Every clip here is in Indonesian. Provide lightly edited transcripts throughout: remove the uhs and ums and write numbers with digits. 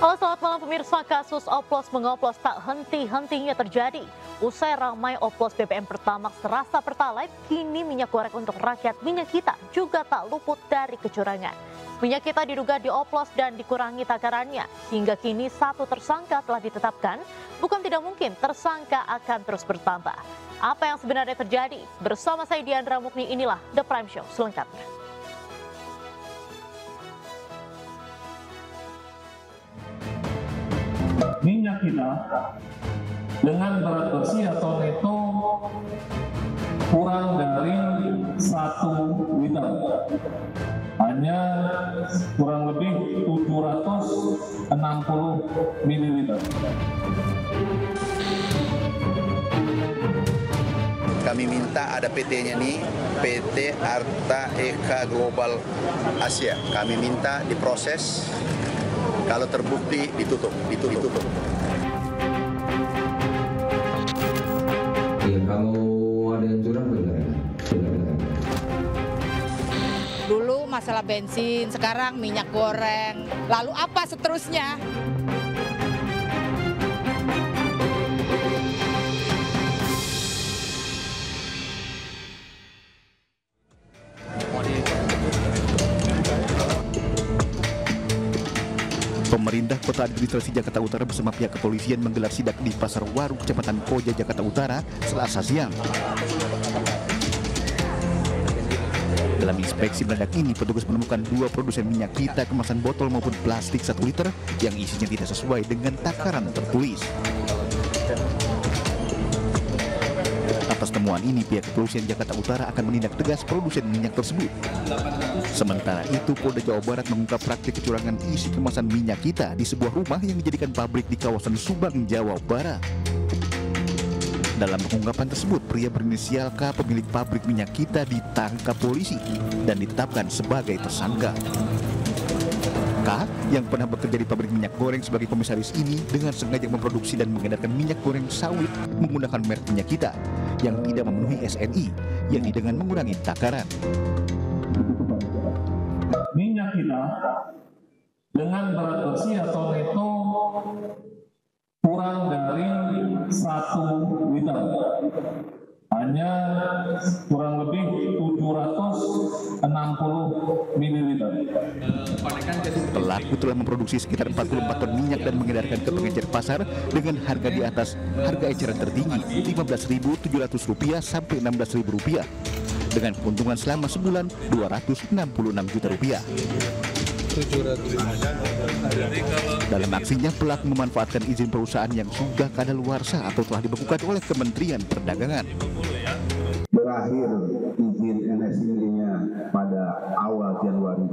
Halo, selamat malam pemirsa. Kasus oplos-mengoplos tak henti-hentinya terjadi. Usai ramai oplos BBM Pertamax serasa Pertalite, kini minyak goreng untuk rakyat minyak kita juga tak luput dari kecurangan. Minyak kita diduga dioplos dan dikurangi takarannya. Hingga kini satu tersangka telah ditetapkan. Bukan tidak mungkin tersangka akan terus bertambah. Apa yang sebenarnya terjadi? Bersama saya Diandra Mukni, inilah The Prime Show selengkapnya. Minyak kita dengan berat bersih atau neto kurang dari 1 liter, hanya kurang lebih 760 ml. Kami minta ada PT-nya nih, PT Arta Eka Global Asia. Kami minta diproses. Kalau terbukti ditutup. Ya, kalau ada yang curang benar. Dulu masalah bensin, sekarang minyak goreng. Lalu apa seterusnya? Pemerintah Kota Administrasi Jakarta Utara bersama pihak kepolisian menggelar sidak di Pasar Waru, Kecamatan Koja, Jakarta Utara, Selasa siang. Dalam inspeksi mendadak ini, petugas menemukan 2 produsen minyak kita kemasan botol maupun plastik 1 liter yang isinya tidak sesuai dengan takaran tertulis. Atas temuan ini, pihak kepolisian Jakarta Utara akan menindak tegas produsen minyak tersebut. Sementara itu, Polda Jawa Barat mengungkap praktik kecurangan isi kemasan minyak kita di sebuah rumah yang dijadikan pabrik di kawasan Subang, Jawa Barat. Dalam pengungkapan tersebut, pria berinisial K, pemilik pabrik minyak kita, ditangkap polisi dan ditetapkan sebagai tersangka. K, yang pernah bekerja di pabrik minyak goreng sebagai komisaris ini, dengan sengaja memproduksi dan mengedarkan minyak goreng sawit menggunakan merek minyak kita yang tidak memenuhi SNI, yakni dengan mengurangi takaran. Minyak kita dengan berat bersih atau neto kurang dari 1 liter, hanya kurang lebih 760 ml. Pelaku telah memproduksi sekitar 44 ton minyak dan mengedarkan ke pengecer pasar dengan harga di atas harga eceran tertinggi Rp15.700 sampai Rp16.000 dengan keuntungan selama sebulan Rp266 juta. Dalam aksinya, pelaku memanfaatkan izin perusahaan yang sudah kadaluarsa atau telah dibekukan oleh Kementerian Perdagangan. Berakhir izin NSI-nya pada awal Januari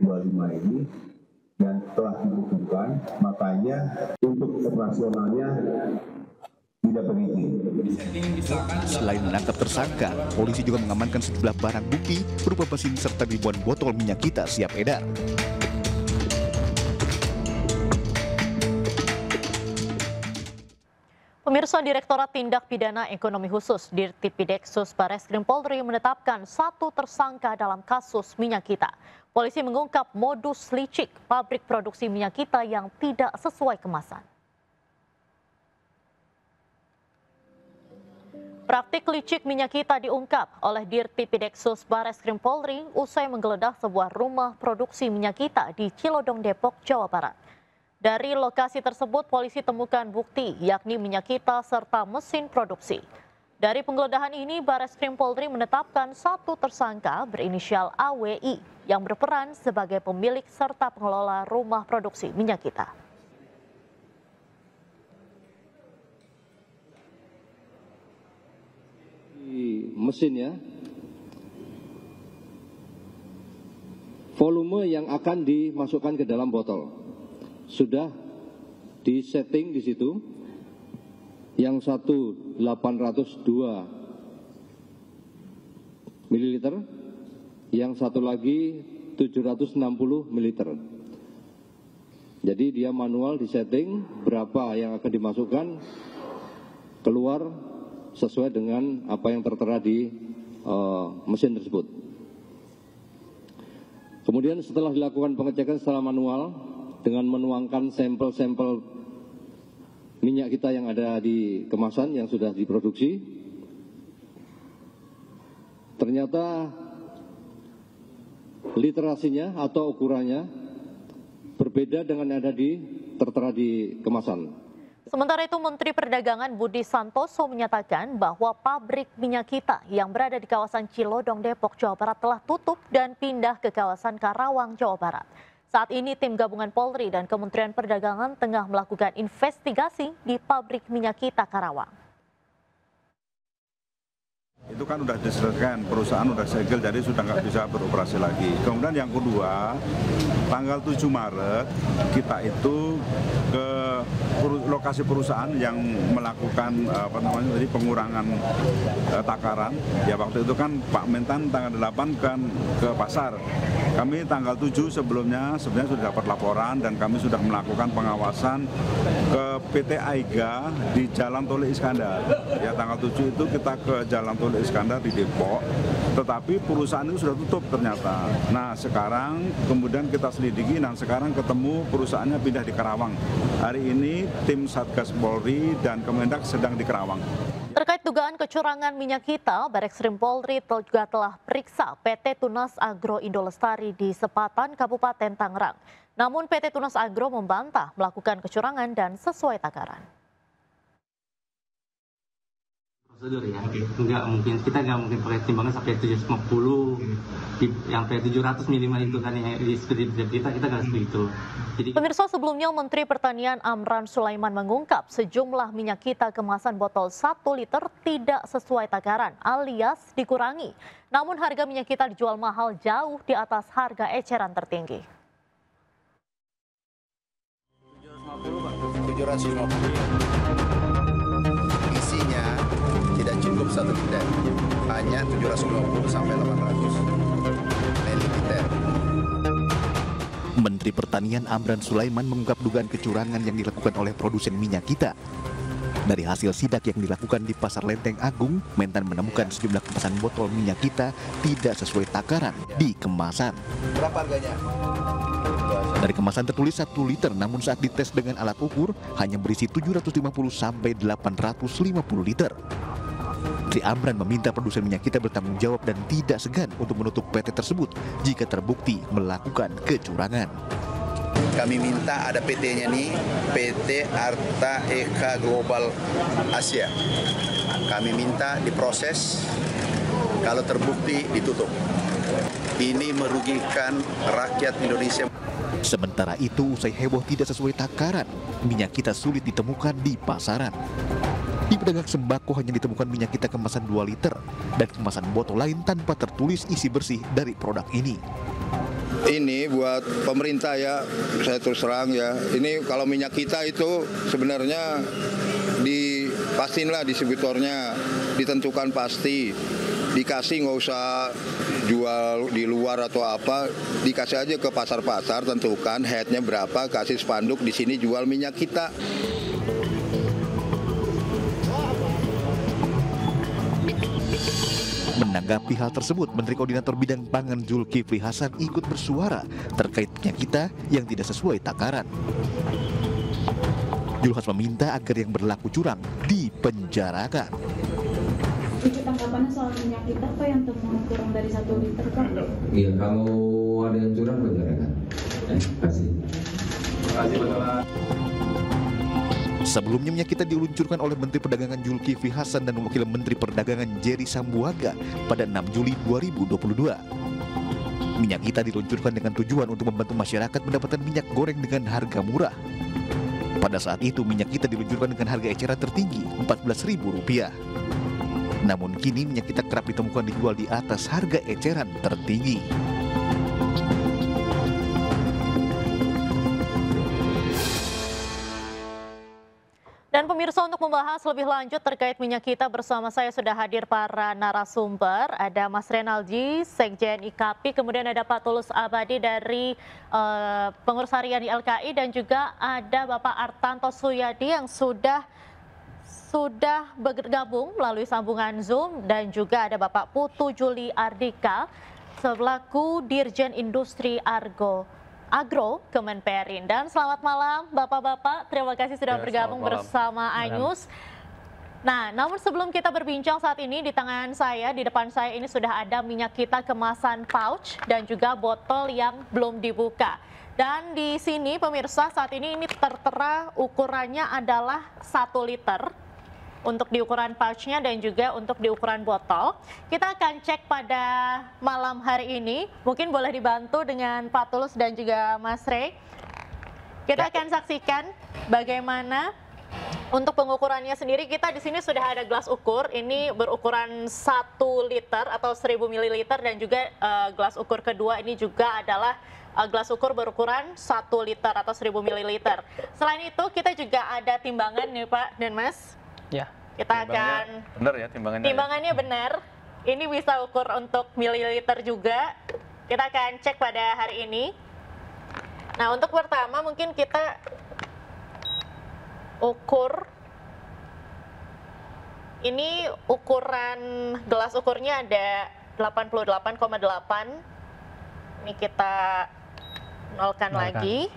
2025 ini dan telah dibukukan, makanya untuk operasionalnya tidak berizin. Selain menangkap tersangka, polisi juga mengamankan sejumlah barang bukti berupa mesin serta ribuan botol minyak kita siap edar. Pemirsa, Direktorat Tindak Pidana Ekonomi Khusus Dirtipideksus Bareskrim Polri menetapkan 1 tersangka dalam kasus minyak kita. Polisi mengungkap modus licik pabrik produksi minyak kita yang tidak sesuai kemasan. Praktik licik minyak kita diungkap oleh Dirtipideksus Bareskrim Polri usai menggeledah sebuah rumah produksi minyak kita di Cilodong, Depok, Jawa Barat. Dari lokasi tersebut, polisi temukan bukti yakni minyak kita serta mesin produksi. Dari penggeledahan ini, Bareskrim Polri menetapkan 1 tersangka berinisial AWI yang berperan sebagai pemilik serta pengelola rumah produksi minyak kita. Mesinnya, volume yang akan dimasukkan ke dalam botol sudah disetting di situ. Yang satu 802 ml, yang satu lagi 760 ml. Jadi dia manual disetting berapa yang akan dimasukkan, keluar sesuai dengan apa yang tertera di mesin tersebut. Kemudian setelah dilakukan pengecekan secara manual dengan menuangkan sampel-sampel minyak kita yang ada di kemasan yang sudah diproduksi, ternyata literasinya atau ukurannya berbeda dengan yang ada tertera di kemasan. Sementara itu, Menteri Perdagangan Budi Santoso menyatakan bahwa pabrik minyak kita yang berada di kawasan Cilodong, Depok, Jawa Barat telah tutup dan pindah ke kawasan Karawang, Jawa Barat. Saat ini tim gabungan Polri dan Kementerian Perdagangan tengah melakukan investigasi di pabrik minyak kita Karawang. Itu kan udah diselesaikan, perusahaan udah segel, jadi sudah nggak bisa beroperasi lagi. Kemudian yang kedua, tanggal 7 Maret kita itu ke lokasi perusahaan yang melakukan pengurangan takaran. Ya waktu itu kan Pak Mentan tanggal 8 kan ke pasar. Kami tanggal 7 sebelumnya sebenarnya sudah dapat laporan dan kami sudah melakukan pengawasan ke PT Aiga di Jalan Tol Iskandar. Ya tanggal 7 itu kita ke Jalan Tol Iskandar di Depok, tetapi perusahaan itu sudah tutup ternyata. Nah sekarang kemudian kita selidiki dan sekarang ketemu perusahaannya pindah di Karawang. Hari ini tim Satgas Polri dan Kemendak sedang di Karawang. Terkait dugaan kecurangan minyak kita, Barreskrim Polri juga telah periksa PT Tunas Agro Indolestari di Sepatan, Kabupaten Tangerang. Namun PT Tunas Agro membantah melakukan kecurangan dan sesuai takaran. Prosedur ya, nggak mungkin, kita nggak mungkin pakai timbangan sampai 750, yang sampai 700 minimal itu kan yang di kita nggak seperti itu. Jadi... Pemirsa, sebelumnya Menteri Pertanian Amran Sulaiman mengungkap sejumlah minyak kita kemasan botol 1 liter tidak sesuai takaran alias dikurangi. Namun harga minyak kita dijual mahal jauh di atas harga eceran tertinggi. 750. Isinya tidak cukup 1 liter, hanya 750 sampai 800 ml. Menteri Pertanian Amran Sulaiman mengungkap dugaan kecurangan yang dilakukan oleh produsen minyak kita. Dari hasil sidak yang dilakukan di Pasar Lenteng Agung, Mentan menemukan sejumlah kemasan botol minyak kita tidak sesuai takaran di kemasan. Berapa harganya? Dari kemasan tertulis 1 liter, namun saat dites dengan alat ukur hanya berisi 750 sampai 850 liter. Menteri Amran meminta produsen minyak kita bertanggung jawab dan tidak segan untuk menutup PT tersebut jika terbukti melakukan kecurangan. Kami minta ada PT-nya nih, PT Arta Eka Global Asia. Kami minta diproses, kalau terbukti ditutup. Ini merugikan rakyat Indonesia. Sementara itu, usai heboh tidak sesuai takaran, minyak kita sulit ditemukan di pasaran. Di pedagang sembako hanya ditemukan minyak kita kemasan 2 liter dan kemasan botol lain tanpa tertulis isi bersih dari produk ini. Ini buat pemerintah ya, saya terus terang ya. Ini kalau minyak kita itu sebenarnya dipastiinlah distributornya, ditentukan pasti. Dikasih nggak usah jual di luar atau apa, dikasih aja ke pasar-pasar, tentukan headnya berapa, kasih spanduk di sini jual minyak kita. Menanggapi hal tersebut, Menteri Koordinator Bidang Pangan Zulkifli Hasan ikut bersuara terkait minyak kita yang tidak sesuai takaran. Zulhas meminta agar yang berlaku curang dipenjarakan. Tanggapannya soal minyak kita, apa yang temuan kurang dari 1 liter, Pak? Iya, kalau ada yang curang penjarakan. Kasih. Sebelumnya minyak kita diluncurkan oleh Menteri Perdagangan Zulkifli Hasan dan Wakil Menteri Perdagangan Jerry Sambuaga pada 6 Juli 2022. Minyak kita diluncurkan dengan tujuan untuk membantu masyarakat mendapatkan minyak goreng dengan harga murah. Pada saat itu minyak kita diluncurkan dengan harga eceran tertinggi Rp14.000. Namun kini minyak kita kerap ditemukan dijual di atas harga eceran tertinggi. Dan pemirsa, untuk membahas lebih lanjut terkait minyak kita, bersama saya sudah hadir para narasumber. Ada Mas Renaldi, Sekjen IKAPI, kemudian ada Pak Tulus Abadi dari pengurus harian YLKI, dan juga ada Bapak Artanto Suyadi yang sudah bergabung melalui sambungan Zoom, dan juga ada Bapak Putu Juli Ardika selaku Dirjen Industri Argo Agro Kemenperin. Dan selamat malam Bapak-Bapak, terima kasih sudah bergabung bersama iNews. Nah, namun sebelum kita berbincang saat ini, di tangan saya, di depan saya ini sudah ada minyak kita kemasan pouch dan juga botol yang belum dibuka. Dan di sini pemirsa saat ini tertera ukurannya adalah 1 liter. Untuk di ukuran pouchnya dan juga untuk di ukuran botol. Kita akan cek pada malam hari ini. Mungkin boleh dibantu dengan Pak Tulus dan juga Mas Rey. Kita akan saksikan bagaimana untuk pengukurannya sendiri. Kita di sini sudah ada gelas ukur. Ini berukuran 1 liter atau 1000 ml dan juga gelas ukur kedua ini juga adalah gelas ukur berukuran 1 liter atau 1000 ml. Selain itu kita juga ada timbangan nih Pak dan Mas. Ya, kita akan benar ya timbangannya benar. Ini bisa ukur untuk mililiter juga. Kita akan cek pada hari ini. Nah, untuk pertama mungkin kita ukur. Ini ukuran gelas ukurnya ada 88,8. Ini kita nolkan lagi.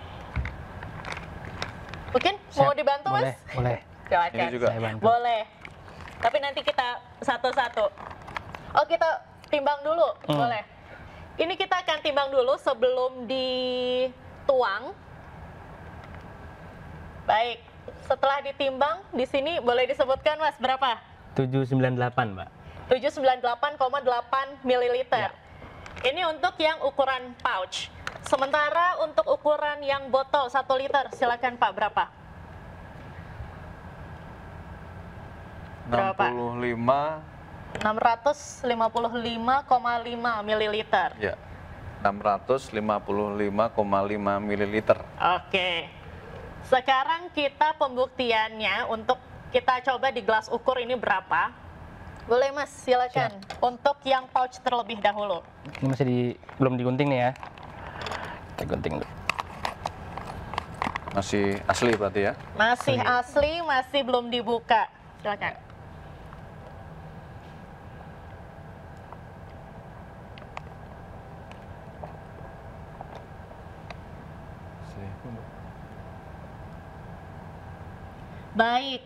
Mungkin mau dibantu Mas? Boleh. Silakan. Ini juga boleh. Tapi nanti kita satu-satu. Oh, kita timbang dulu, boleh. Ini kita akan timbang dulu sebelum dituang. Baik. Setelah ditimbang, di sini boleh disebutkan Mas berapa? 798, Mbak. 798,8 ml. Ya. Ini untuk yang ukuran pouch. Sementara untuk ukuran yang botol 1 liter, silakan Pak, berapa? 655,5 ml. Ya, 655,5 ml. Oke. Sekarang kita pembuktiannya untuk kita coba di gelas ukur ini berapa. Boleh Mas, silakan. Untuk yang pouch terlebih dahulu. Ini masih belum digunting nih ya. Kita gunting dulu. Masih asli berarti ya? Masih asli, masih belum dibuka. Silakan. Baik,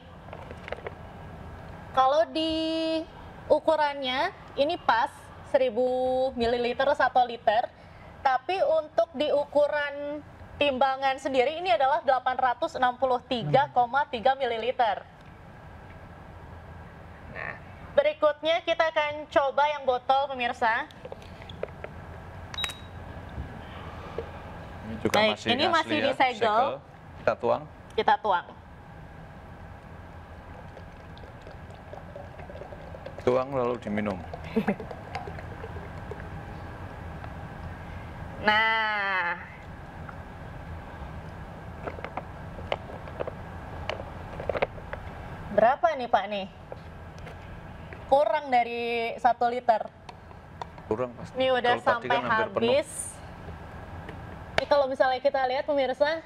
kalau di ukurannya ini pas 1000 ml 1 liter, tapi untuk di ukuran timbangan sendiri ini adalah 863,3 ml. Nah, berikutnya kita akan coba yang botol pemirsa. Ini juga baik, masih ini masih ya, disegel. Kita tuang. Kita tuang. Tuang lalu diminum. Nah, berapa nih Pak nih? Kurang dari 1 liter. Kurang pasti. Ini udah sampai kan habis. Ini kalau misalnya kita lihat pemirsa,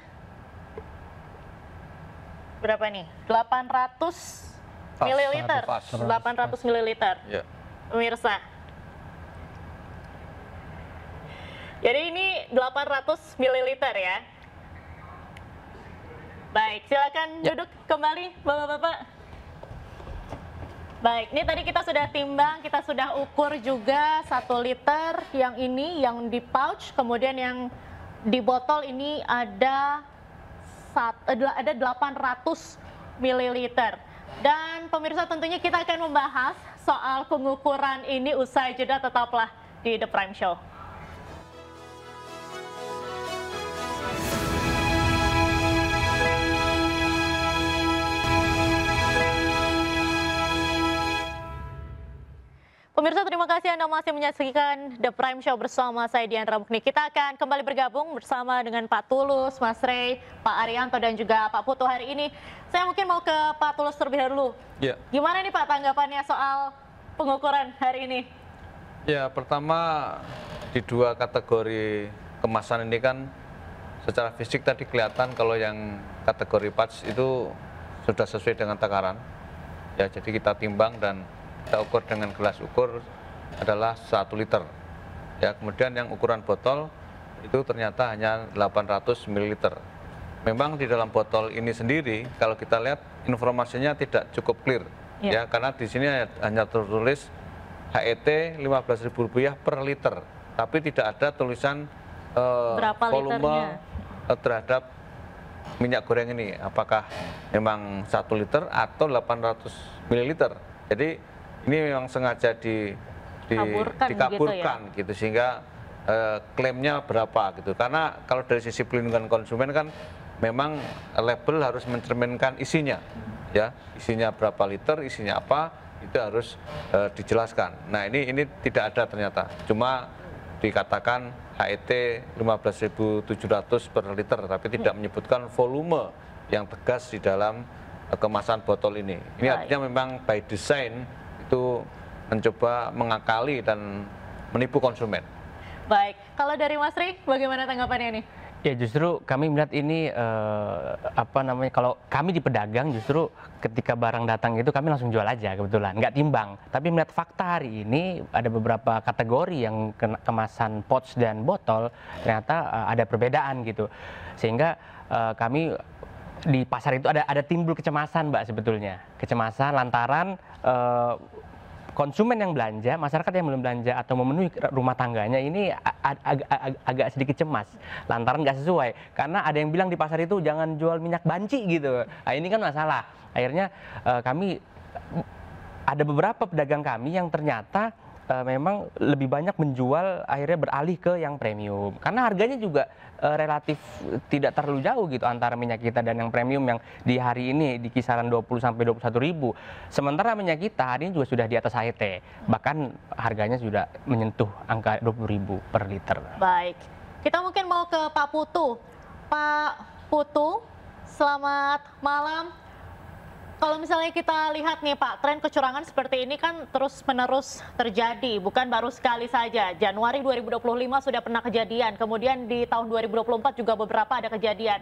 berapa nih? 800 mililiter, 800 mililiter, ya. Pemirsa. Jadi ini 800 mililiter ya. Baik, silakan duduk kembali, Bapak-bapak. Baik, ini tadi kita sudah timbang, kita sudah ukur juga 1 liter. Yang ini, yang di pouch, kemudian yang di botol ini ada 800 mililiter. Dan pemirsa tentunya kita akan membahas soal pengukuran ini usai jeda, tetaplah di The Prime Show. Pemirsa, terima kasih Anda masih menyaksikan The Prime Show bersama saya Diandra Mukni. Kita akan kembali bergabung bersama dengan Pak Tulus, Mas Rey, Pak Arianto dan juga Pak Putu hari ini. Saya mungkin mau ke Pak Tulus terlebih dahulu. Ya. Gimana nih Pak tanggapannya soal pengukuran hari ini? Ya, pertama di 2 kategori kemasan ini kan secara fisik tadi kelihatan kalau yang kategori pouch itu sudah sesuai dengan takaran. Ya, jadi kita timbang dan kita ukur dengan gelas ukur adalah 1 liter. Ya, kemudian yang ukuran botol itu ternyata hanya 800 ml. Memang di dalam botol ini sendiri kalau kita lihat informasinya tidak cukup clear ya, karena di sini hanya tertulis HET Rp15.000 per liter, tapi tidak ada tulisan volume terhadap minyak goreng ini, apakah memang 1 liter atau 800 ml. Jadi ini memang sengaja dikaburkan gitu, sehingga klaimnya berapa gitu. Karena kalau dari sisi pelindungan konsumen kan memang label harus mencerminkan isinya, ya, isinya berapa liter, isinya apa, itu harus dijelaskan. Nah ini tidak ada ternyata, cuma dikatakan HET 15.700 per liter, tapi tidak menyebutkan volume yang tegas di dalam kemasan botol ini. Ini artinya memang by design itu mencoba mengakali dan menipu konsumen. Baik, kalau dari Mas Ri, bagaimana tanggapannya ini? Ya justru kami melihat ini kalau kami di pedagang justru ketika barang datang itu kami langsung jual aja kebetulan, nggak timbang. Tapi melihat fakta hari ini ada beberapa kategori yang kemasan pouch dan botol ternyata ada perbedaan gitu, sehingga kami di pasar itu ada timbul kecemasan Mbak, sebetulnya kecemasan lantaran konsumen yang belanja, masyarakat yang belum belanja atau memenuhi rumah tangganya ini agak sedikit cemas lantaran nggak sesuai, karena ada yang bilang di pasar itu jangan jual minyak banci gitu. Nah ini kan masalah. Akhirnya kami ada beberapa pedagang kami yang ternyata memang lebih banyak menjual, akhirnya beralih ke yang premium karena harganya juga relatif tidak terlalu jauh gitu antara minyak kita dan yang premium yang di hari ini di kisaran 20 sampai 21 ribu. Sementara minyak kita hari ini juga sudah di atas HET, bahkan harganya sudah menyentuh angka 20 ribu per liter. Baik, kita mungkin mau ke Pak Putu. Pak Putu, selamat malam. Kalau misalnya kita lihat nih Pak, tren kecurangan seperti ini kan terus-menerus terjadi, bukan baru sekali saja. Januari 2025 sudah pernah kejadian, kemudian di tahun 2024 juga beberapa ada kejadian.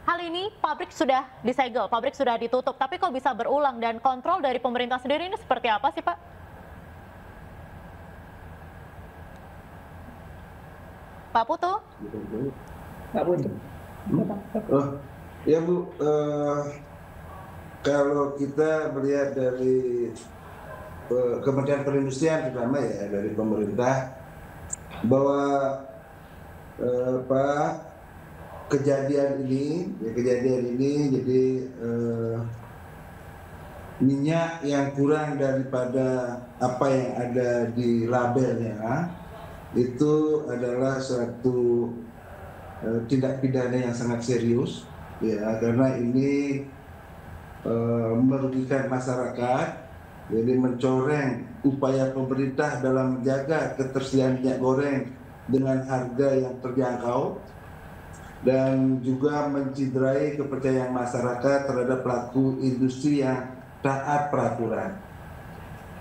Hal ini pabrik sudah disegel, pabrik sudah ditutup, tapi kok bisa berulang, dan kontrol dari pemerintah sendiri ini seperti apa sih Pak? Pak Putu? Pak Putu. Ya Bu, kalau kita melihat dari Kementerian Perindustrian terutama ya dari pemerintah bahwa kejadian ini jadi minyak yang kurang daripada apa yang ada di labelnya itu adalah suatu tindak pidana yang sangat serius ya, karena ini merugikan masyarakat, jadi mencoreng upaya pemerintah dalam menjaga ketersediaan minyak goreng dengan harga yang terjangkau dan juga menciderai kepercayaan masyarakat terhadap pelaku industri yang taat peraturan.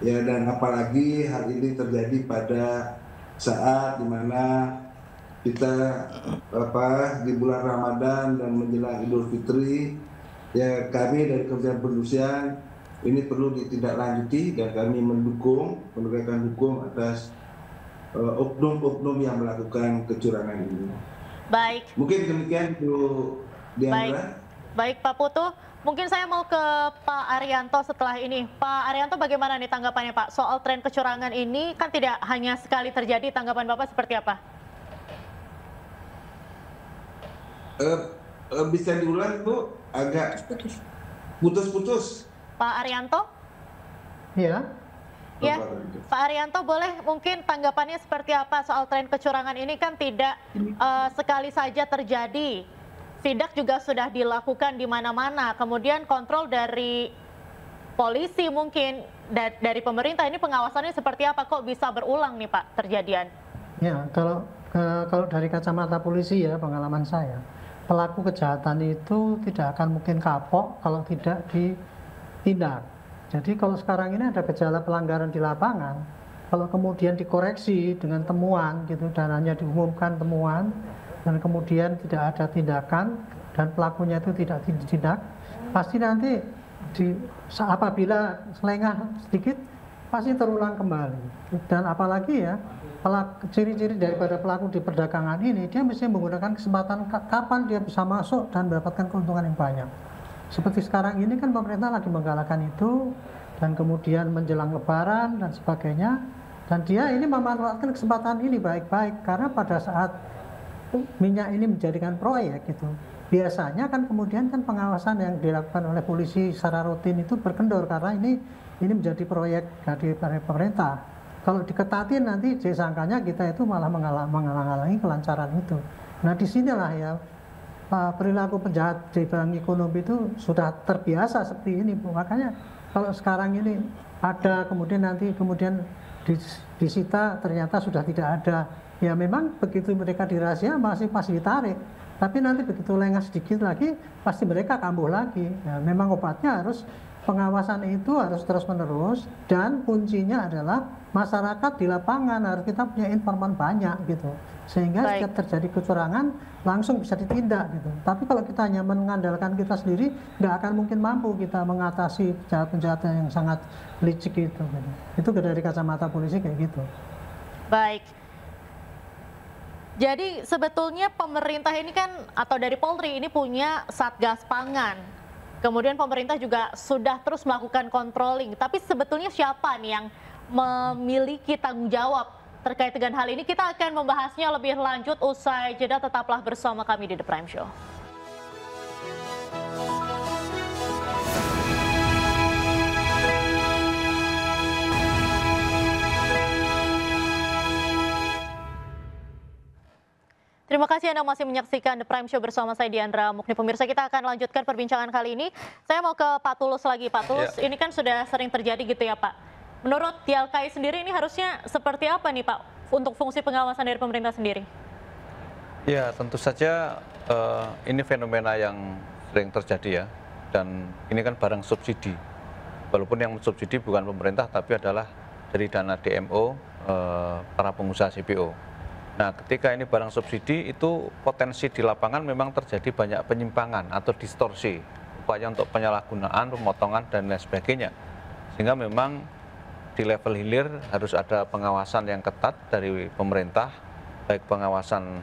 Ya, dan apalagi hal ini terjadi pada saat di mana kita di bulan Ramadan dan menjelang Idul Fitri. Ya, kami dari Kementerian Perindustrian ini perlu ditindaklanjuti dan kami menegakkan hukum atas oknum-oknum yang melakukan kecurangan ini. Baik. Mungkin demikian Bu Diandra. Baik Pak Putu, mungkin saya mau ke Pak Arianto setelah ini. Pak Arianto, bagaimana nih tanggapannya Pak soal tren kecurangan ini? Kan tidak hanya sekali terjadi, tanggapan Bapak seperti apa? Bisa diulang Bu? Agak putus-putus. Pak Arianto? Iya. Ya, Pak Arianto, boleh mungkin tanggapannya seperti apa soal tren kecurangan ini? Kan tidak sekali saja terjadi. Sidak juga sudah dilakukan di mana-mana. Kemudian kontrol dari polisi mungkin dari pemerintah, ini pengawasannya seperti apa? Kok bisa berulang nih Pak terjadian? Ya, kalau dari kacamata polisi ya, pengalaman saya, pelaku kejahatan itu tidak akan mungkin kapok kalau tidak ditindak. Jadi kalau sekarang ini ada gejala pelanggaran di lapangan, kalau kemudian dikoreksi dengan temuan gitu dan hanya diumumkan temuan dan kemudian tidak ada tindakan dan pelakunya itu tidak ditindak, pasti nanti apabila selengah sedikit pasti terulang kembali. Dan apalagi ya, ciri-ciri daripada pelaku di perdagangan ini, dia mesti menggunakan kesempatan kapan dia bisa masuk dan mendapatkan keuntungan yang banyak. Seperti sekarang ini kan pemerintah lagi menggalakkan itu, dan kemudian menjelang lebaran dan sebagainya, dan dia ini memanfaatkan kesempatan ini baik-baik, karena pada saat minyak ini menjadikan proyek gitu, biasanya kan kemudian kan pengawasan yang dilakukan oleh polisi secara rutin itu berkendor, karena ini menjadi proyek dari pemerintah. Kalau diketatin nanti disangkanya kita itu malah menghalang-halangi kelancaran itu. Nah disinilah ya perilaku penjahat di bidang ekonomi itu sudah terbiasa seperti ini, Bu. Makanya kalau sekarang ini ada kemudian disita ternyata sudah tidak ada, ya memang begitu mereka dirahasia masih ditarik. Tapi nanti begitu lengah sedikit lagi pasti mereka kambuh lagi. Ya, memang obatnya harus pengawasan itu harus terus-menerus, dan kuncinya adalah masyarakat di lapangan harus kita punya informan banyak gitu, sehingga setiap terjadi kecurangan langsung bisa ditindak gitu. Tapi kalau kita hanya mengandalkan kita sendiri, nggak akan mungkin mampu kita mengatasi penjahat-penjahat yang sangat licik itu. Gitu. Itu dari kacamata polisi kayak gitu. Baik. Jadi sebetulnya pemerintah ini kan, atau dari Polri ini punya Satgas Pangan. Kemudian pemerintah juga sudah terus melakukan controlling. Tapi sebetulnya siapa nih yang memiliki tanggung jawab terkait dengan hal ini? Kita akan membahasnya lebih lanjut usai jeda. Tetaplah bersama kami di The Prime Show. Terima kasih Anda masih menyaksikan The Prime Show bersama saya Diandra Mukni. Pemirsa, kita akan lanjutkan perbincangan kali ini. Saya mau ke Pak Tulus lagi. Pak Tulus, ini kan sudah sering terjadi gitu ya Pak. Menurut YLKI sendiri ini harusnya seperti apa nih Pak untuk fungsi pengawasan dari pemerintah sendiri? Ya tentu saja ini fenomena yang sering terjadi ya. Dan ini kan barang subsidi. Walaupun yang subsidi bukan pemerintah tapi adalah dari dana DMO, para pengusaha CPO. Nah, ketika ini barang subsidi itu potensi di lapangan memang terjadi banyak penyimpangan atau distorsi, upaya untuk penyalahgunaan, pemotongan dan lain sebagainya. Sehingga memang di level hilir harus ada pengawasan yang ketat dari pemerintah, baik pengawasan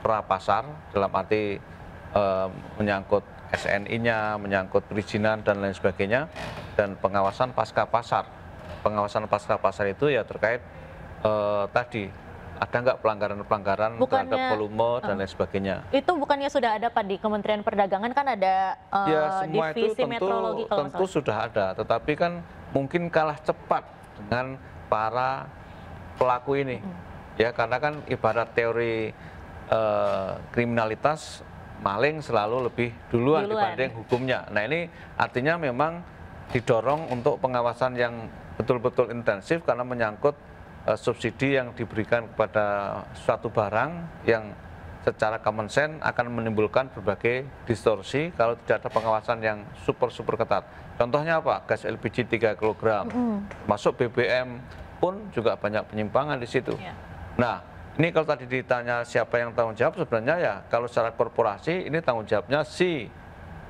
pra-pasar dalam arti menyangkut SNI-nya, menyangkut perizinan dan lain sebagainya, dan pengawasan pasca pasar. Pengawasan pasca pasar itu ya terkait tadi ada nggak pelanggaran-pelanggaran terhadap volume dan lain sebagainya. Itu bukannya sudah ada Pak di Kementerian Perdagangan, kan ada ya, semua divisi itu metrologi kalau tentu sudah ada, tetapi kan mungkin kalah cepat dengan para pelaku ini. Ya karena kan ibarat teori kriminalitas, maling selalu lebih duluan dibanding hukumnya. Nah ini artinya memang didorong untuk pengawasan yang betul-betul intensif karena menyangkut subsidi yang diberikan kepada suatu barang yang secara common sense akan menimbulkan berbagai distorsi kalau tidak ada pengawasan yang super ketat. Contohnya apa? Gas LPG 3 kg, masuk BBM pun juga banyak penyimpangan di situ. Nah, ini kalau tadi ditanya siapa yang tanggung jawab, sebenarnya ya kalau secara korporasi ini tanggung jawabnya si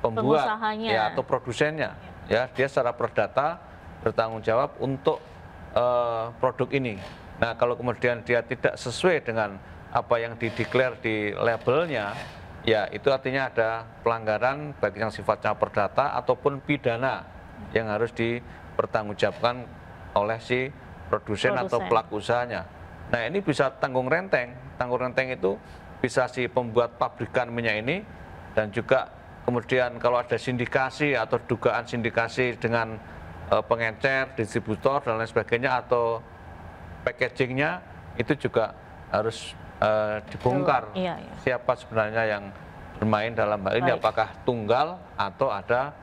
pembuat ya, atau produsennya. Ya, dia secara perdata bertanggung jawab untuk produk ini. Nah, kalau kemudian dia tidak sesuai dengan apa yang dideklar di labelnya, ya itu artinya ada pelanggaran baik yang sifatnya perdata ataupun pidana yang harus dipertanggungjawabkan oleh si produsen atau pelaku usahanya. Nah, ini bisa tanggung renteng. Tanggung renteng itu bisa si pembuat pabrikan minyak ini, dan juga kemudian kalau ada sindikasi atau dugaan sindikasi dengan pengecer, distributor dan lain sebagainya, atau packagingnya itu juga harus dibongkar. Siapa sebenarnya yang bermain dalam hal ini, apakah tunggal atau ada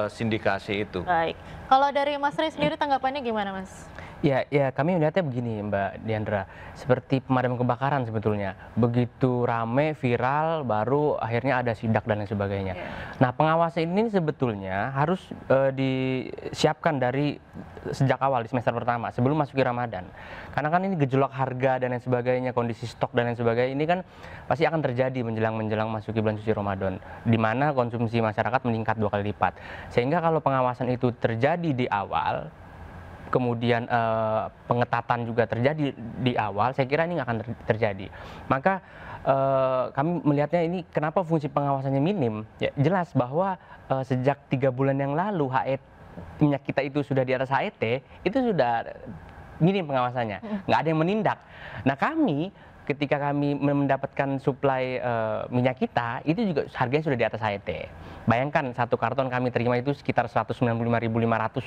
sindikasi itu. Baik. Kalau dari Mas Rey sendiri tanggapannya gimana Mas? Ya kami melihatnya begini Mbak Diandra, seperti pemadam kebakaran sebetulnya. Begitu rame, viral, baru akhirnya ada sidak dan lain sebagainya. Nah pengawasan ini sebetulnya harus disiapkan dari sejak awal di semester pertama, sebelum masuki Ramadan. Karena kan ini gejolak harga dan lain sebagainya, kondisi stok dan lain sebagainya, ini kan pasti akan terjadi menjelang masuki bulan suci Ramadan, di mana konsumsi masyarakat meningkat 2 kali lipat. Sehingga kalau pengawasan itu terjadi di awal, kemudian pengetatan juga terjadi di awal, saya kira ini nggak akan terjadi. Maka kami melihatnya ini kenapa fungsi pengawasannya minim. Ya, jelas bahwa sejak 3 bulan yang lalu minyak kita itu sudah di atas HET, itu sudah minim pengawasannya, nggak ada yang menindak. Nah kami ketika kami mendapatkan suplai minyak kita, itu juga harganya sudah di atas HET. Bayangkan 1 karton kami terima itu sekitar 195.500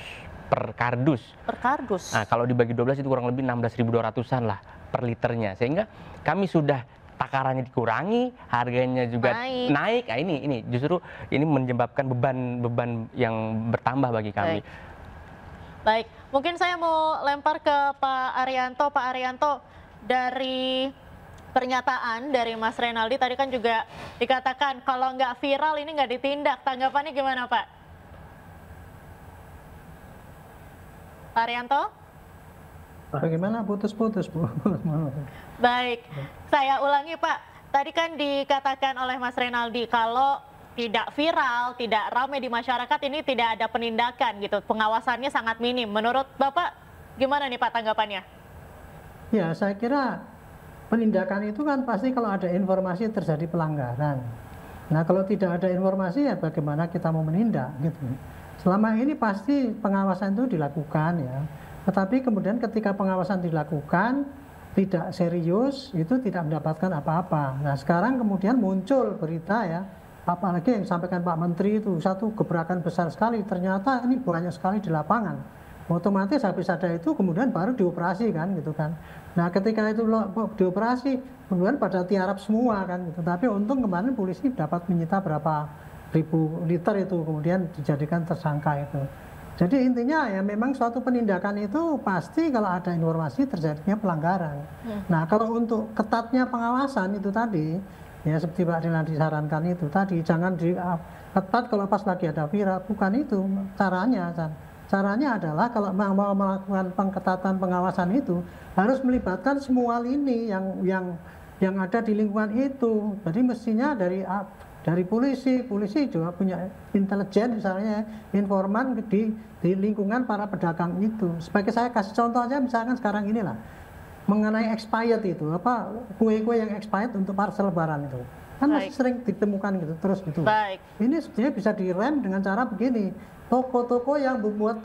per kardus. Per kardus? Nah, kalau dibagi 12 itu kurang lebih 16.200-an lah per liternya. Sehingga kami sudah takarannya dikurangi, harganya juga naik. Nah, ini justru ini menyebabkan beban yang bertambah bagi kami. Baik, mungkin saya mau lempar ke Pak Arianto. Pak Arianto, dari pernyataan dari Mas Renaldi tadi kan juga dikatakan kalau nggak viral ini nggak ditindak. Tanggapannya gimana Pak? Pak Arianto? Bagaimana putus-putus Bu? Baik, saya ulangi Pak. Tadi kan dikatakan oleh Mas Renaldi kalau tidak viral, tidak ramai di masyarakat, ini tidak ada penindakan gitu. Pengawasannya sangat minim. Menurut Bapak gimana nih Pak tanggapannya? Ya, saya kira penindakan itu kan pasti kalau ada informasi terjadi pelanggaran. Nah, kalau tidak ada informasi ya bagaimana kita mau menindak gitu. Selama ini pasti pengawasan itu dilakukan ya. Tetapi kemudian ketika pengawasan dilakukan tidak serius, itu tidak mendapatkan apa-apa. Nah, sekarang kemudian muncul berita ya, apalagi yang disampaikan Pak Menteri itu satu gebrakan besar sekali, ternyata ini banyak sekali di lapangan. Otomatis habis ada itu kemudian baru dioperasi kan gitu kan. Nah ketika itu dioperasi kemudian pada tiarap semua kan gitu. Tapi untung kemarin polisi dapat menyita berapa ribu liter itu kemudian dijadikan tersangka itu. Jadi intinya ya memang suatu penindakan itu pasti kalau ada informasi terjadinya pelanggaran. Nah kalau untuk ketatnya pengawasan itu tadi ya seperti Pak Dilan disarankan itu tadi, jangan ketat kalau pas lagi ada viral, bukan itu caranya. Caranya adalah kalau mau melakukan pengetatan pengawasan itu harus melibatkan semua lini yang ada di lingkungan itu. Jadi mestinya dari polisi juga punya intelijen misalnya, informan di lingkungan para pedagang itu. Sebagai saya kasih contoh aja misalkan sekarang inilah mengenai expired itu, kue-kue yang expired untuk parcel lebaran itu. Kan masih sering ditemukan gitu terus gitu. Ini sebenarnya bisa direm dengan cara begini. Toko-toko yang membuat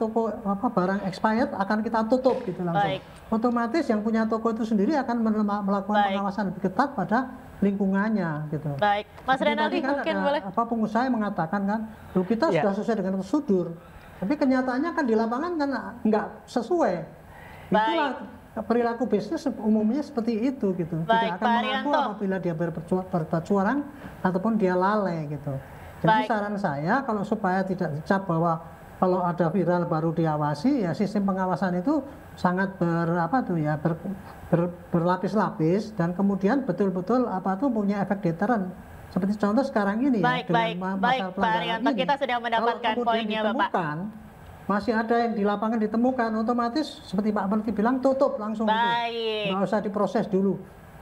barang expired akan kita tutup gitu langsung. Otomatis yang punya toko itu sendiri akan melakukan pengawasan lebih ketat pada lingkungannya gitu. Baik, Mas Renaldi kan mungkin ada, boleh. Pengusaha yang mengatakan kan, kita sudah sesuai dengan prosedur. Tapi kenyataannya kan di lapangan kan nggak sesuai. Itulah perilaku bisnis umumnya seperti itu gitu. Tidak akan mengaku apabila dia berbuat curang ataupun dia lalai gitu. Jadi saran saya kalau supaya tidak dicap bahwa kalau ada viral baru diawasi, ya sistem pengawasan itu sangat berlapis-lapis dan kemudian betul-betul punya efek deterrent. Seperti contoh sekarang ini baik, Pak Arianto, kita sudah mendapatkan poinnya Bapak. Masih ada yang di lapangan ditemukan, otomatis seperti Pak Menteri bilang tutup langsung, nggak usah diproses dulu.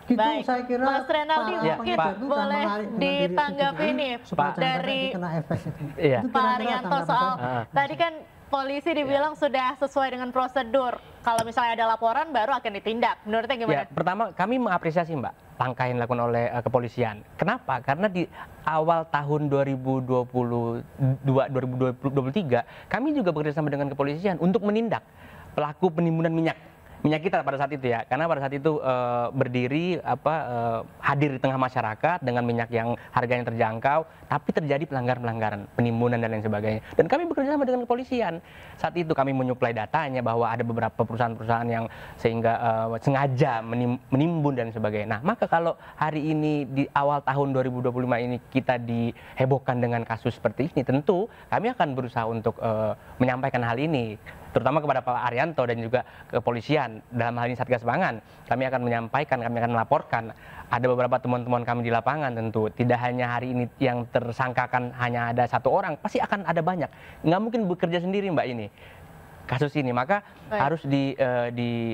Gitu, saya kira Mas Renaldi mungkin boleh ditanggapi nih dari Pak Arianto soal tadi kan polisi dibilang sudah sesuai dengan prosedur. Kalau misalnya ada laporan baru akan ditindak. Menurutnya gimana? Pertama kami mengapresiasi Mbak langkah yang dilakukan oleh kepolisian. Kenapa? Kita di awal tahun 2023 kami juga bekerjasama dengan kepolisian untuk menindak pelaku penimbunan minyak kita pada saat itu ya, karena pada saat itu berdiri hadir di tengah masyarakat dengan minyak yang harganya terjangkau, tapi terjadi pelanggaran penimbunan dan lain sebagainya. Dan kami bekerja sama dengan kepolisian. Saat itu kami menyuplai datanya bahwa ada beberapa perusahaan-perusahaan yang sehingga sengaja menimbun dan sebagainya. Nah, maka kalau hari ini di awal tahun 2025 ini kita dihebohkan dengan kasus seperti ini, tentu kami akan berusaha untuk menyampaikan hal ini, terutama kepada Pak Arianto dan juga kepolisian. Dalam hal ini Satgas Pangan, kami akan menyampaikan, kami akan melaporkan. Ada beberapa teman-teman kami di lapangan tentu, tidak hanya hari ini yang tersangkakan hanya ada 1 orang, pasti akan ada banyak. Nggak mungkin bekerja sendiri Mbak ini, kasus ini. Maka harus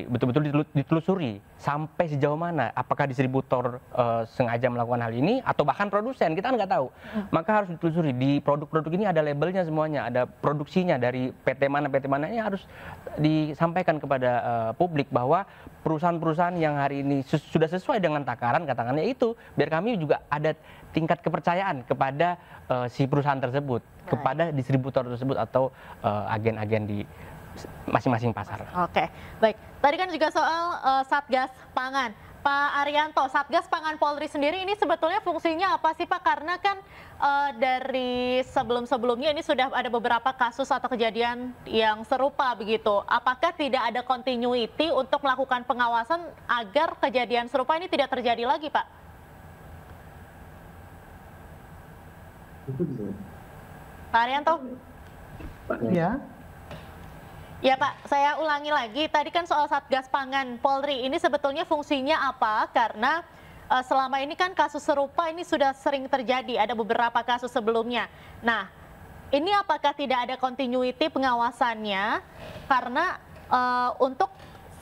betul-betul ditelusuri sampai sejauh mana, apakah distributor sengaja melakukan hal ini atau bahkan produsen, kita nggak tahu. Maka harus ditelusuri, di produk-produk ini ada labelnya semuanya, ada produksinya dari PT mana ini harus disampaikan kepada publik bahwa perusahaan-perusahaan yang hari ini sudah sesuai dengan takaran, katakannya itu, biar kami juga ada tingkat kepercayaan kepada si perusahaan tersebut, kepada distributor tersebut atau agen-agen di masing-masing pasar. Oke, baik. Tadi kan juga soal Satgas Pangan. Pak Arianto, Satgas Pangan Polri sendiri ini sebetulnya fungsinya apa sih Pak? Karena kan dari sebelum-sebelumnya ini sudah ada beberapa kasus atau kejadian yang serupa begitu. Apakah tidak ada continuity untuk melakukan pengawasan agar kejadian serupa ini tidak terjadi lagi Pak? Pak Arianto? Ya. Ya Pak, saya ulangi lagi, tadi kan soal Satgas Pangan Polri, ini sebetulnya fungsinya apa? Karena selama ini kan kasus serupa ini sudah sering terjadi, ada beberapa kasus sebelumnya. Nah, ini apakah tidak ada continuity pengawasannya? Karena untuk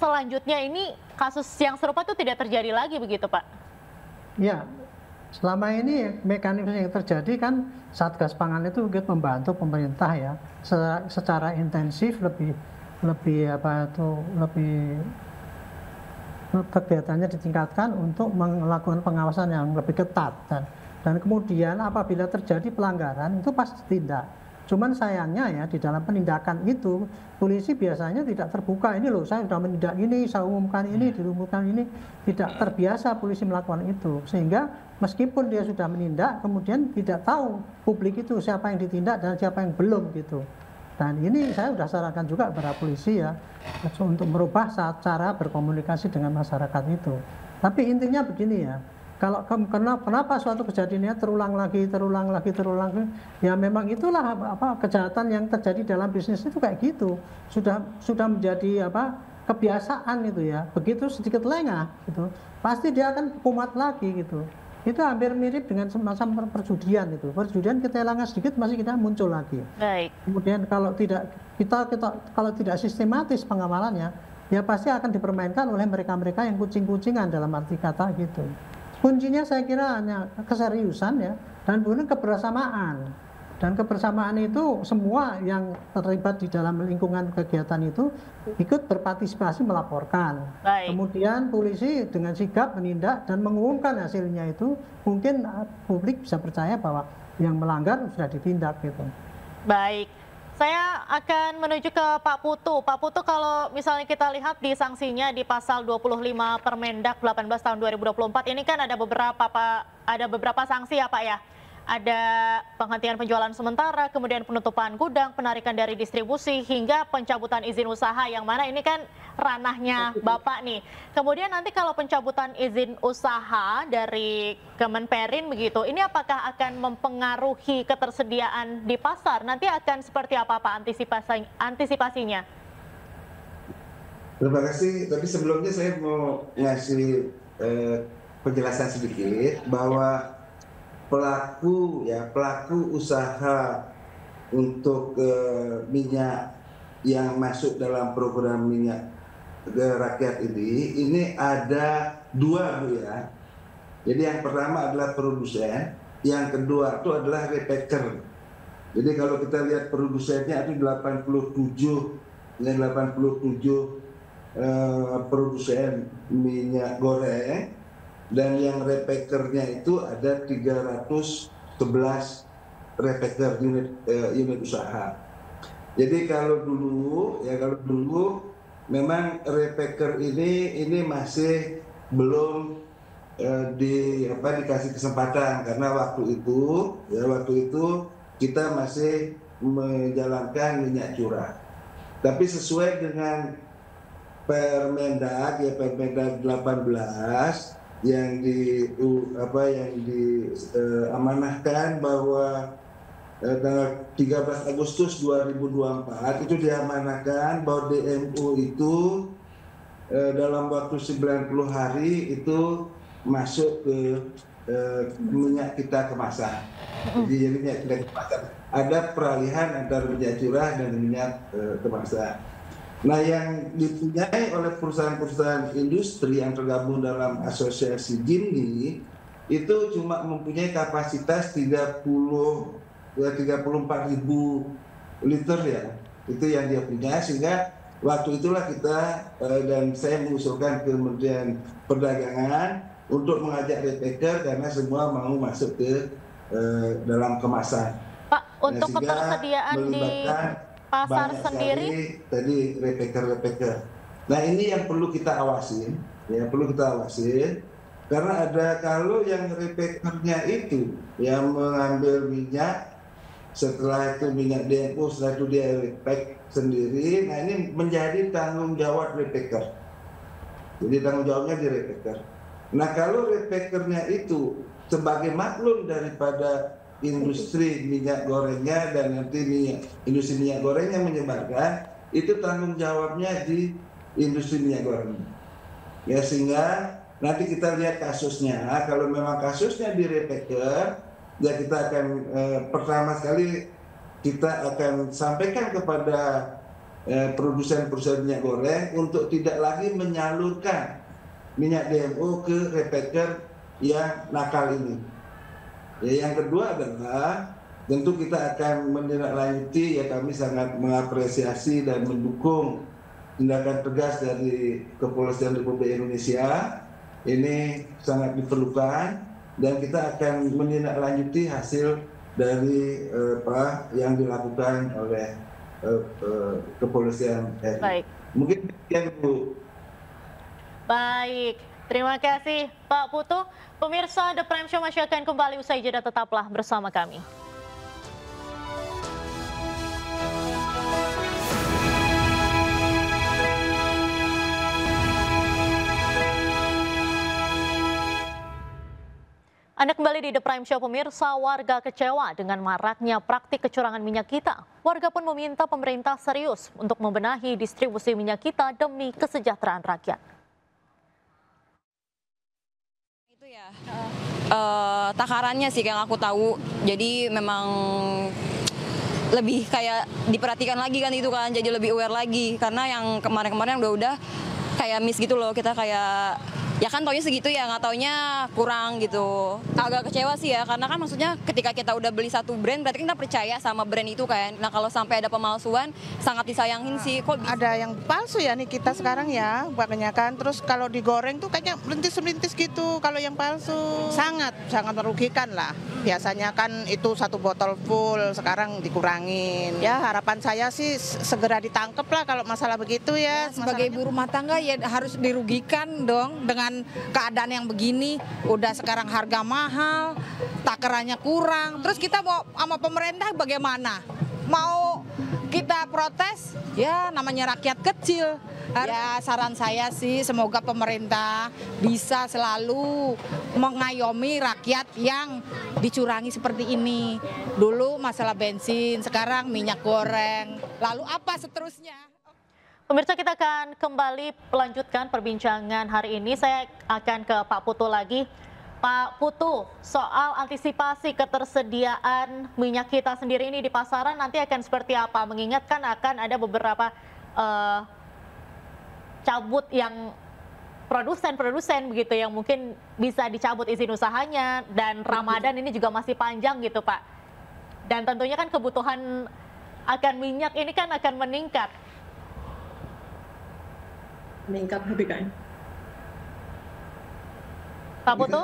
selanjutnya ini kasus yang serupa itu tidak terjadi lagi begitu Pak? Ya, selama ini mekanisme yang terjadi kan Satgas Pangan itu membantu pemerintah ya secara intensif, lebih kegiatannya ditingkatkan untuk melakukan pengawasan yang lebih ketat dan kemudian apabila terjadi pelanggaran itu pasti ditindak. Cuman sayangnya ya di dalam penindakan itu polisi biasanya tidak terbuka, ini loh saya sudah menindak ini, saya umumkan ini, diumumkan ini, tidak terbiasa polisi melakukan itu, sehingga meskipun dia sudah menindak kemudian tidak tahu publik itu siapa yang ditindak dan siapa yang belum gitu. Dan ini saya sudah sarankan juga kepada polisi ya untuk merubah cara berkomunikasi dengan masyarakat itu. Tapi intinya begini ya, kalau kenapa suatu kejadiannya terulang lagi, ya memang itulah kejahatan yang terjadi dalam bisnis itu kayak gitu. Sudah menjadi kebiasaan itu ya. Begitu sedikit lengah gitu, pasti dia akan kumat lagi gitu. Itu hampir mirip dengan semacam perjudian itu. Perjudian kita hilangkan sedikit masih kita muncul lagi. Baik. Kemudian kalau tidak kalau tidak sistematis pengawalannya, ya pasti akan dipermainkan oleh mereka-mereka yang kucing-kucingan dalam arti kata gitu. Kuncinya saya kira hanya keseriusan ya dan kemudian kebersamaan. Dan kebersamaan itu semua yang terlibat di dalam lingkungan kegiatan itu ikut berpartisipasi melaporkan. Baik. Kemudian polisi dengan sigap menindak dan mengumumkan hasilnya itu, mungkin publik bisa percaya bahwa yang melanggar sudah ditindak gitu. Baik. Saya akan menuju ke Pak Putu. Pak Putu, kalau misalnya kita lihat di sanksinya di pasal 25 Permendak 18 tahun 2024 ini kan ada beberapa sanksi ya Pak ya. Ada penghentian penjualan sementara, kemudian penutupan gudang, penarikan dari distribusi, hingga pencabutan izin usaha, yang mana ini kan ranahnya Bapak nih. Kemudian nanti kalau pencabutan izin usaha dari Kemenperin begitu, ini apakah akan mempengaruhi ketersediaan di pasar? Nanti akan seperti apa Pak antisipasinya? Terima kasih. Tapi sebelumnya saya mau ngasih penjelasan sedikit bahwa pelaku usaha untuk minyak yang masuk dalam program minyak rakyat ini ada dua Bu ya. Jadi yang pertama adalah produsen, yang kedua itu adalah repacker. Jadi kalau kita lihat produsennya itu 87 produsen minyak goreng. Dan yang repackernya itu ada 311 repacker unit usaha. Jadi kalau dulu memang repacker ini masih belum dikasih kesempatan karena waktu itu kita masih menjalankan minyak curah. Tapi sesuai dengan Permendag 18 yang diamanahkan bahwa tanggal 13 Agustus 2024 itu diamanahkan bahwa DMO itu dalam waktu 90 hari itu masuk ke minyak kita kemasan. Jadi minyak kita kemasan. Ada peralihan antara minyak curah dan minyak kemasan. Nah, yang dipunyai oleh perusahaan-perusahaan industri yang tergabung dalam asosiasi GIMNI itu cuma mempunyai kapasitas 34.000 liter ya. Itu yang dia punya, sehingga waktu itulah kita dan saya mengusulkan ke Kementerian Perdagangan untuk mengajak repacker karena semua mau masuk ke dalam kemasan. Pak, untuk ketersediaan di pasar sendiri tadi repacker. Nah, ini yang perlu kita awasin, ya perlu kita awasin karena ada kalau yang repackernya itu yang mengambil minyak, setelah itu minyak DMO, setelah itu dia repack sendiri. Nah, ini menjadi tanggung jawab repacker. Jadi tanggung jawabnya di repacker. Nah, kalau repackernya itu sebagai maklum daripada industri minyak gorengnya dan nanti industri minyak gorengnya menyebarkan, itu tanggung jawabnya di industri minyak goreng. Ya, sehingga nanti kita lihat kasusnya. Kalau memang kasusnya di repacker, ya kita akan pertama sekali kita akan sampaikan kepada produsen-produsen minyak goreng untuk tidak lagi menyalurkan minyak DMO ke repacker yang nakal ini. Ya, yang kedua adalah tentu kita akan menindaklanjuti, ya kami sangat mengapresiasi dan mendukung tindakan tegas dari Kepolisian Republik Indonesia. Ini sangat diperlukan dan kita akan menindaklanjuti hasil dari yang dilakukan oleh Kepolisian RI. Baik. Mungkin demikian, Bu. Baik, terima kasih Pak Putu. Pemirsa The Prime Show masih akan kembali usai jeda, tetaplah bersama kami. Anda kembali di The Prime Show, pemirsa. Warga kecewa dengan maraknya praktik kecurangan minyak kita. Warga pun meminta pemerintah serius untuk membenahi distribusi minyak kita demi kesejahteraan rakyat. Takarannya sih yang aku tahu, jadi memang lebih kayak diperhatikan lagi kan itu kan, jadi lebih aware lagi karena yang kemarin-kemarin udah kayak miss gitu loh, kita kayak ya kan taunya segitu ya, nggak taunya kurang gitu. Agak kecewa sih ya, karena kan maksudnya ketika kita udah beli satu brand berarti kita percaya sama brand itu kan. Nah kalau sampai ada pemalsuan sangat disayangin sih. Kok ada yang palsu ya nih kita sekarang ya kebanyakan. Terus kalau digoreng tuh kayaknya melintis-melintis gitu kalau yang palsu. Sangat merugikan lah. Biasanya kan itu satu botol full, sekarang dikurangin. Ya harapan saya sih segera ditangkep lah kalau masalah begitu ya. Sebagai ibu rumah tangga ya harus dirugikan dong dengan keadaan yang begini. Udah sekarang harga mahal, takarannya kurang. Terus kita mau sama pemerintah bagaimana? Mau kita protes? Ya namanya rakyat kecil. Ya saran saya sih semoga pemerintah bisa selalu mengayomi rakyat yang dicurangi seperti ini. Dulu masalah bensin, sekarang minyak goreng. Lalu apa seterusnya? Pemirsa, kita akan kembali melanjutkan perbincangan hari ini. Saya akan ke Pak Putu lagi. Pak Putu, soal antisipasi ketersediaan minyak kita sendiri ini di pasaran nanti akan seperti apa? Mengingatkan akan ada beberapa cabut yang produsen begitu yang mungkin bisa dicabut izin usahanya, dan Ramadan ini juga masih panjang gitu Pak. Dan tentunya kan kebutuhan akan minyak ini kan akan meningkat HPKN. Pak Putu?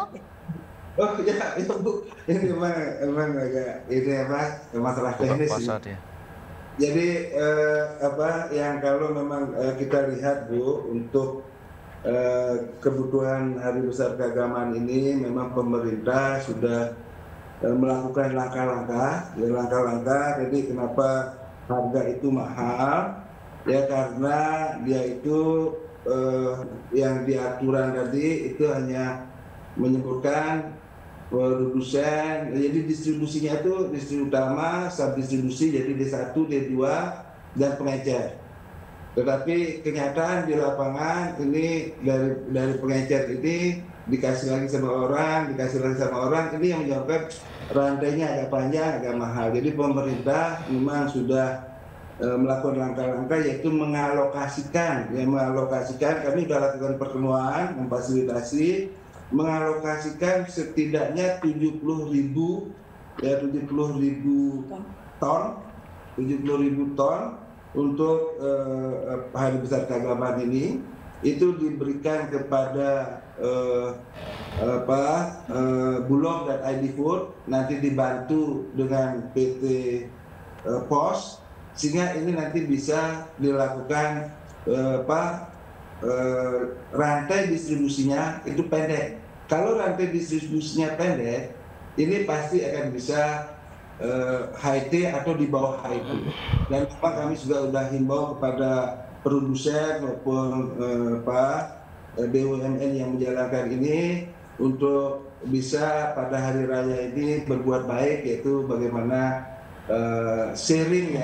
Oh ya, itu Bu. Ini memang agak ini masalah teknis. Jadi yang kalau memang kita lihat Bu, untuk kebutuhan Hari Besar Keagamaan ini memang pemerintah sudah melakukan langkah-langkah. Jadi kenapa harga itu mahal? Ya karena dia itu yang diaturan tadi itu hanya menyebutkan produsen, jadi distribusinya itu distribusi utama, subdistribusi, jadi D1, D2, dan pengecer. Tetapi kenyataan di lapangan ini dari pengecer ini dikasih lagi sama orang, ini yang menyebabkan rantainya agak panjang, agak mahal. Jadi pemerintah memang sudah melakukan langkah-langkah yaitu mengalokasikan kami sudah lakukan pertemuan memfasilitasi mengalokasikan setidaknya 70.000 ton untuk hari besar keagamaan ini itu diberikan kepada Bulog dan ID Food, nanti dibantu dengan PT Pos, sehingga ini nanti bisa dilakukan rantai distribusinya itu pendek. Kalau rantai distribusinya pendek, ini pasti akan bisa HIT atau di bawah HIT. Dan memang kami juga sudah himbau kepada produsen maupun BUMN yang menjalankan ini untuk bisa pada hari raya ini berbuat baik, yaitu bagaimana sharing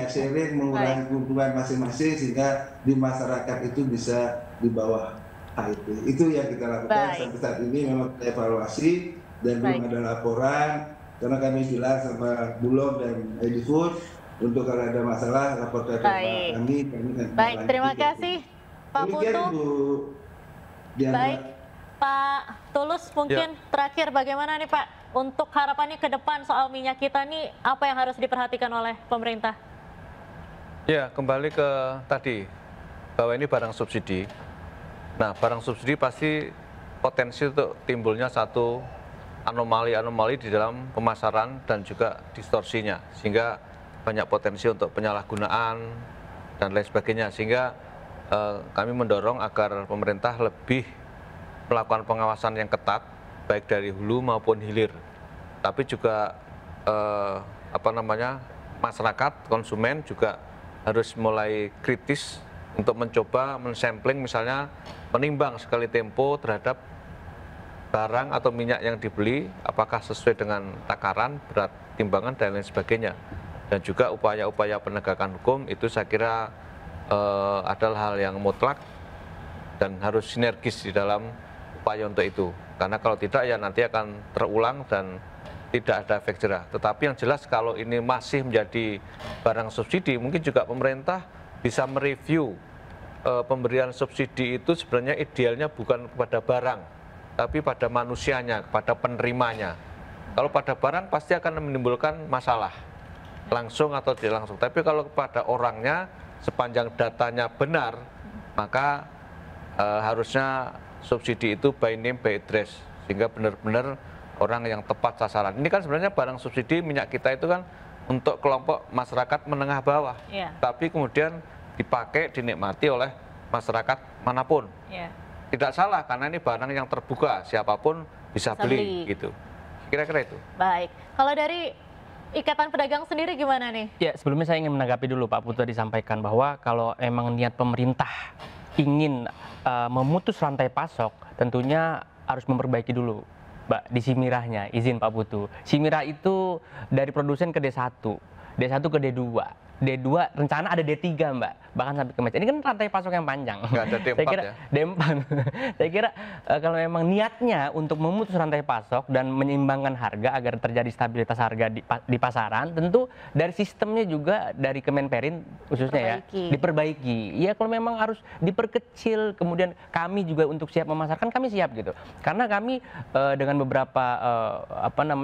mengurangi keuntungan masing-masing sehingga di masyarakat itu bisa di bawah HIT. Itu yang kita lakukan sampai saat ini. Memang kita evaluasi dan belum ada laporan karena kami bilang sama Bulog dan ID Food untuk kalau ada masalah laporkan ke kami. Baik, terima kasih Pak Putu. Baik, Pak Tulus, mungkin terakhir bagaimana nih Pak untuk harapannya ke depan soal minyak kita nih, apa yang harus diperhatikan oleh pemerintah? Ya, kembali ke tadi bahwa ini barang subsidi. Nah, barang subsidi pasti potensi untuk timbulnya satu anomali-anomali di dalam pemasaran dan juga distorsinya, sehingga banyak potensi untuk penyalahgunaan dan lain sebagainya, sehingga kami mendorong agar pemerintah lebih melakukan pengawasan yang ketat baik dari hulu maupun hilir, tapi juga masyarakat konsumen juga harus mulai kritis untuk mencoba mensampling, misalnya menimbang sekali tempo terhadap barang atau minyak yang dibeli apakah sesuai dengan takaran, berat timbangan dan lain sebagainya. Dan juga upaya-upaya penegakan hukum itu saya kira adalah hal yang mutlak dan harus sinergis di dalam upaya untuk itu. Karena kalau tidak ya nanti akan terulang dan tidak ada efek jerah. Tetapi yang jelas kalau ini masih menjadi barang subsidi, mungkin juga pemerintah bisa mereview pemberian subsidi itu sebenarnya idealnya bukan kepada barang, tapi pada manusianya, pada penerimanya. Kalau pada barang pasti akan menimbulkan masalah, langsung atau tidak langsung. Tapi kalau kepada orangnya, sepanjang datanya benar, maka harusnya subsidi itu by name by address, sehingga benar-benar orang yang tepat sasaran. Ini kan sebenarnya barang subsidi minyak kita itu kan untuk kelompok masyarakat menengah bawah, tapi kemudian dipakai, dinikmati oleh masyarakat manapun. Tidak salah karena ini barang yang terbuka, siapapun bisa beli gitu. Kira-kira itu. Baik, kalau dari Ikatan Pedagang sendiri gimana nih? Ya, sebelumnya saya ingin menanggapi dulu Pak Putu disampaikan bahwa kalau emang niat pemerintah ingin memutus rantai pasok, tentunya harus memperbaiki dulu, Mbak, di simirahnya. Izin Pak Putu. Simirah itu dari produsen ke D1, D1 ke D2. D2 rencana ada D3 Mbak, bahkan sampai ke Malaysia. Ini kan rantai pasok yang panjang. Nggak ada D4 saya kira, ya? D4. Saya kira kalau memang niatnya untuk memutus rantai pasok dan menyeimbangkan harga agar terjadi stabilitas harga di pasaran, tentu dari sistemnya juga dari Kemenperin khususnya diperbaiki. Ya kalau memang harus diperkecil, kemudian kami juga untuk siap memasarkan, kami siap gitu. Karena kami dengan beberapa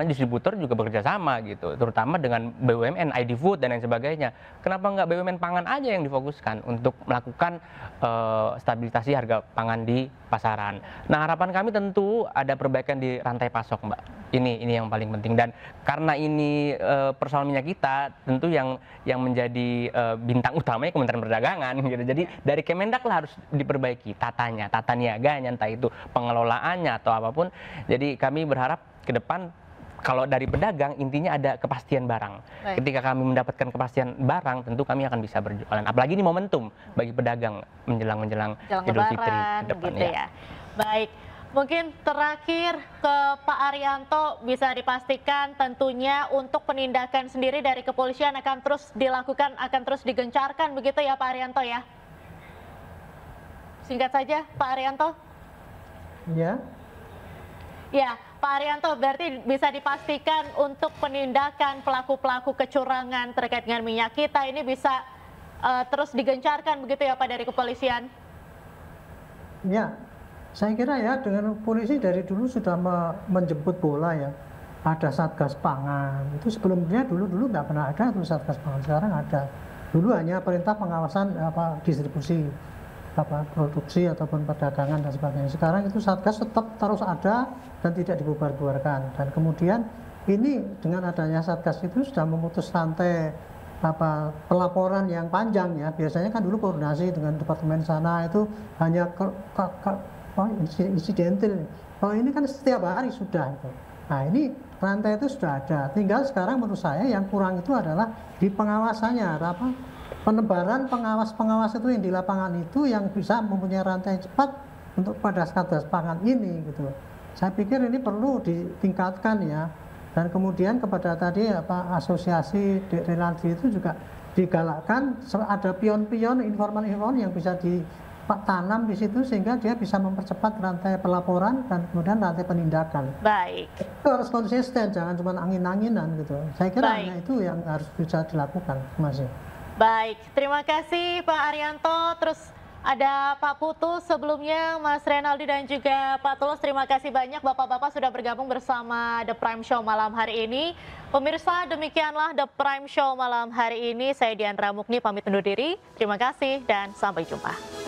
distributor juga bekerja sama gitu, terutama dengan BUMN, ID Food dan lain sebagainya. Kenapa nggak BUMN pangan aja yang difokuskan untuk melakukan stabilisasi harga pangan di pasaran? Nah, harapan kami tentu ada perbaikan di rantai pasok, Mbak. Ini yang paling penting. Dan karena ini persoalan minyak kita, tentu yang menjadi bintang utamanya Kementerian Perdagangan gitu. Jadi dari Kemendak lah harus diperbaiki tata niaganya, entah itu pengelolaannya atau apapun. Jadi kami berharap ke depan kalau dari pedagang intinya ada kepastian barang. Ketika kami mendapatkan kepastian barang, tentu kami akan bisa berjualan. Apalagi ini momentum bagi pedagang menjelang Idul Fitri ke depan gitu ya. Baik, mungkin terakhir ke Pak Arianto, bisa dipastikan tentunya untuk penindakan sendiri dari kepolisian akan terus dilakukan, akan terus digencarkan begitu ya Pak Arianto ya? Singkat saja Pak Arianto. Ya. Ya, Pak Arianto, berarti bisa dipastikan untuk penindakan pelaku-pelaku kecurangan terkait dengan minyak kita ini bisa terus digencarkan begitu ya Pak dari kepolisian? Ya, saya kira ya dengan polisi dari dulu sudah menjemput bola ya. Ada Satgas Pangan, itu sebelumnya dulu nggak pernah ada tuh Satgas Pangan, sekarang ada. Dulu hanya perintah pengawasan distribusi, produksi ataupun perdagangan dan sebagainya. Sekarang itu Satgas tetap terus ada dan tidak dibubar-bubarkan. Dan kemudian ini dengan adanya Satgas itu sudah memutus rantai pelaporan yang panjang ya. Biasanya kan dulu koordinasi dengan departemen sana itu hanya insidental. Kalau ini kan setiap hari sudah itu. Nah ini rantai itu sudah ada. Tinggal sekarang menurut saya yang kurang itu adalah di pengawasannya. Penebaran pengawas itu yang di lapangan itu yang bisa mempunyai rantai cepat untuk pada Satgas Pangan ini gitu. Saya pikir ini perlu ditingkatkan ya. Dan kemudian kepada tadi asosiasi relasi itu juga digalakkan ada pion-pion informan-informan yang bisa ditanam di situ sehingga dia bisa mempercepat rantai pelaporan dan kemudian rantai penindakan. Baik. Itu harus konsisten, jangan cuma angin-anginan gitu. Saya kira hanya itu yang harus bisa dilakukan, Mas. Baik, terima kasih Pak Arianto. Terus ada Pak Putu sebelumnya, Mas Renaldi dan juga Pak Tulus. Terima kasih banyak Bapak-Bapak sudah bergabung bersama The Prime Show malam hari ini. Pemirsa, demikianlah The Prime Show malam hari ini. Saya Diandra Mukni pamit undur diri. Terima kasih dan sampai jumpa.